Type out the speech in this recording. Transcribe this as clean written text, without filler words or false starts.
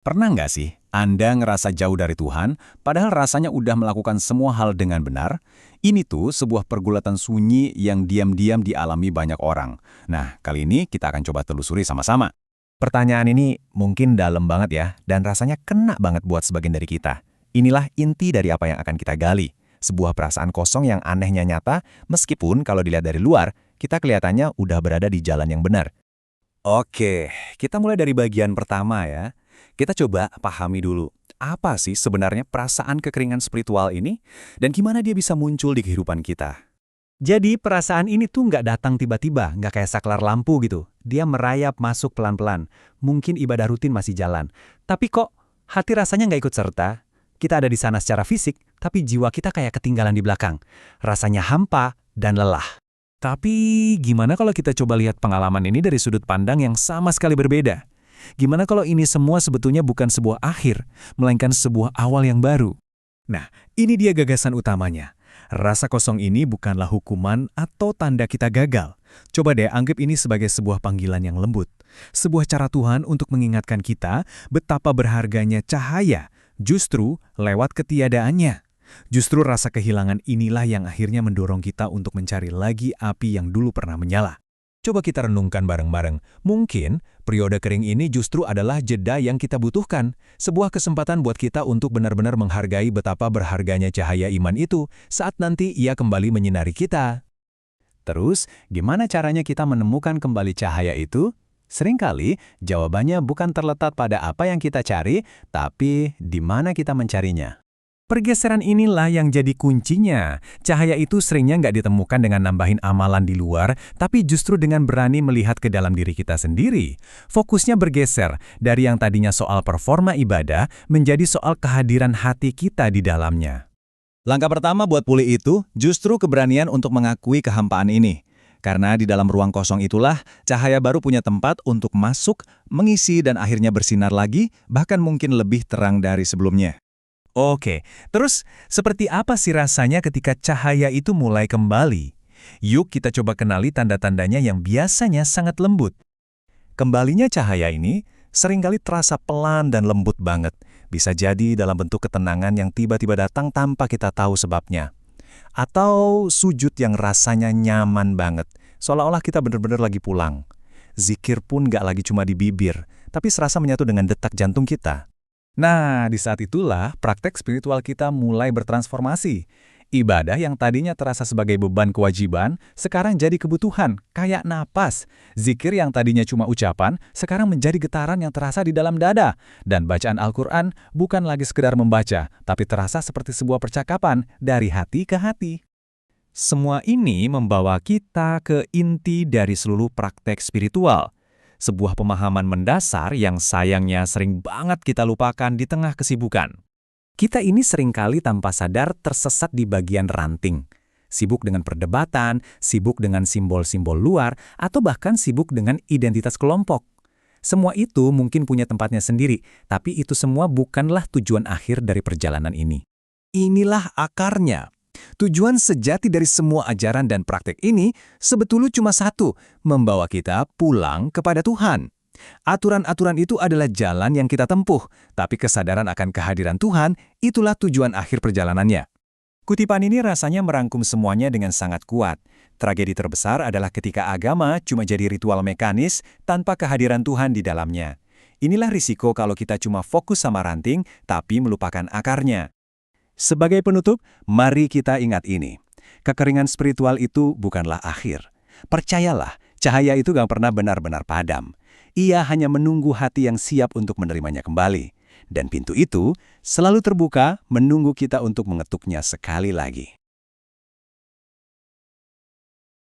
Pernah nggak sih Anda ngerasa jauh dari Tuhan, padahal rasanya udah melakukan semua hal dengan benar? Ini tuh sebuah pergulatan sunyi yang diam-diam dialami banyak orang. Nah, kali ini kita akan coba telusuri sama-sama. Pertanyaan ini mungkin dalam banget ya, dan rasanya kena banget buat sebagian dari kita. Inilah inti dari apa yang akan kita gali. Sebuah perasaan kosong yang anehnya nyata, meskipun kalau dilihat dari luar, kita kelihatannya udah berada di jalan yang benar. Oke, kita mulai dari bagian pertama ya. Kita coba pahami dulu, apa sih sebenarnya perasaan kekeringan spiritual ini, dan gimana dia bisa muncul di kehidupan kita? Jadi perasaan ini tuh nggak datang tiba-tiba, nggak kayak saklar lampu gitu. Dia merayap masuk pelan-pelan. Mungkin ibadah rutin masih jalan. Tapi kok hati rasanya nggak ikut serta? Kita ada di sana secara fisik, tapi jiwa kita kayak ketinggalan di belakang. Rasanya hampa dan lelah. Tapi gimana kalau kita coba lihat pengalaman ini dari sudut pandang yang sama sekali berbeda? Gimana kalau ini semua sebetulnya bukan sebuah akhir, melainkan sebuah awal yang baru? Nah, ini dia gagasan utamanya. Rasa kosong ini bukanlah hukuman atau tanda kita gagal. Coba deh anggap ini sebagai sebuah panggilan yang lembut. Sebuah cara Tuhan untuk mengingatkan kita betapa berharganya cahaya, justru lewat ketiadaannya. Justru rasa kehilangan inilah yang akhirnya mendorong kita untuk mencari lagi api yang dulu pernah menyala. Coba kita renungkan bareng-bareng. Mungkin periode kering ini justru adalah jeda yang kita butuhkan. Sebuah kesempatan buat kita untuk benar-benar menghargai betapa berharganya cahaya iman itu saat nanti ia kembali menyinari kita. Terus, gimana caranya kita menemukan kembali cahaya itu? Seringkali, jawabannya bukan terletak pada apa yang kita cari, tapi di mana kita mencarinya. Pergeseran inilah yang jadi kuncinya. Cahaya itu seringnya nggak ditemukan dengan nambahin amalan di luar, tapi justru dengan berani melihat ke dalam diri kita sendiri. Fokusnya bergeser dari yang tadinya soal performa ibadah menjadi soal kehadiran hati kita di dalamnya. Langkah pertama buat pulih itu justru keberanian untuk mengakui kehampaan ini. Karena di dalam ruang kosong itulah cahaya baru punya tempat untuk masuk, mengisi dan akhirnya bersinar lagi, bahkan mungkin lebih terang dari sebelumnya. Oke, terus seperti apa sih rasanya ketika cahaya itu mulai kembali? Yuk kita coba kenali tanda-tandanya yang biasanya sangat lembut. Kembalinya cahaya ini seringkali terasa pelan dan lembut banget. Bisa jadi dalam bentuk ketenangan yang tiba-tiba datang tanpa kita tahu sebabnya. Atau sujud yang rasanya nyaman banget, seolah-olah kita benar-benar lagi pulang. Zikir pun gak lagi cuma di bibir, tapi serasa menyatu dengan detak jantung kita. Nah, di saat itulah praktek spiritual kita mulai bertransformasi. Ibadah yang tadinya terasa sebagai beban kewajiban, sekarang jadi kebutuhan, kayak napas. Zikir yang tadinya cuma ucapan, sekarang menjadi getaran yang terasa di dalam dada. Dan bacaan Al-Quran bukan lagi sekedar membaca, tapi terasa seperti sebuah percakapan dari hati ke hati. Semua ini membawa kita ke inti dari seluruh praktek spiritual. Sebuah pemahaman mendasar yang sayangnya sering banget kita lupakan di tengah kesibukan. Kita ini seringkali tanpa sadar tersesat di bagian ranting. Sibuk dengan perdebatan, sibuk dengan simbol-simbol luar, atau bahkan sibuk dengan identitas kelompok. Semua itu mungkin punya tempatnya sendiri, tapi itu semua bukanlah tujuan akhir dari perjalanan ini. Inilah akarnya. Tujuan sejati dari semua ajaran dan praktek ini sebetulnya cuma satu, membawa kita pulang kepada Tuhan. Aturan-aturan itu adalah jalan yang kita tempuh, tapi kesadaran akan kehadiran Tuhan, itulah tujuan akhir perjalanannya. Kutipan ini rasanya merangkum semuanya dengan sangat kuat. Tragedi terbesar adalah ketika agama cuma jadi ritual mekanis tanpa kehadiran Tuhan di dalamnya. Inilah risiko kalau kita cuma fokus sama ranting, tapi melupakan akarnya. Sebagai penutup, mari kita ingat ini. Kekeringan spiritual itu bukanlah akhir. Percayalah, cahaya itu gak pernah benar-benar padam. Ia hanya menunggu hati yang siap untuk menerimanya kembali. Dan pintu itu selalu terbuka menunggu kita untuk mengetuknya sekali lagi.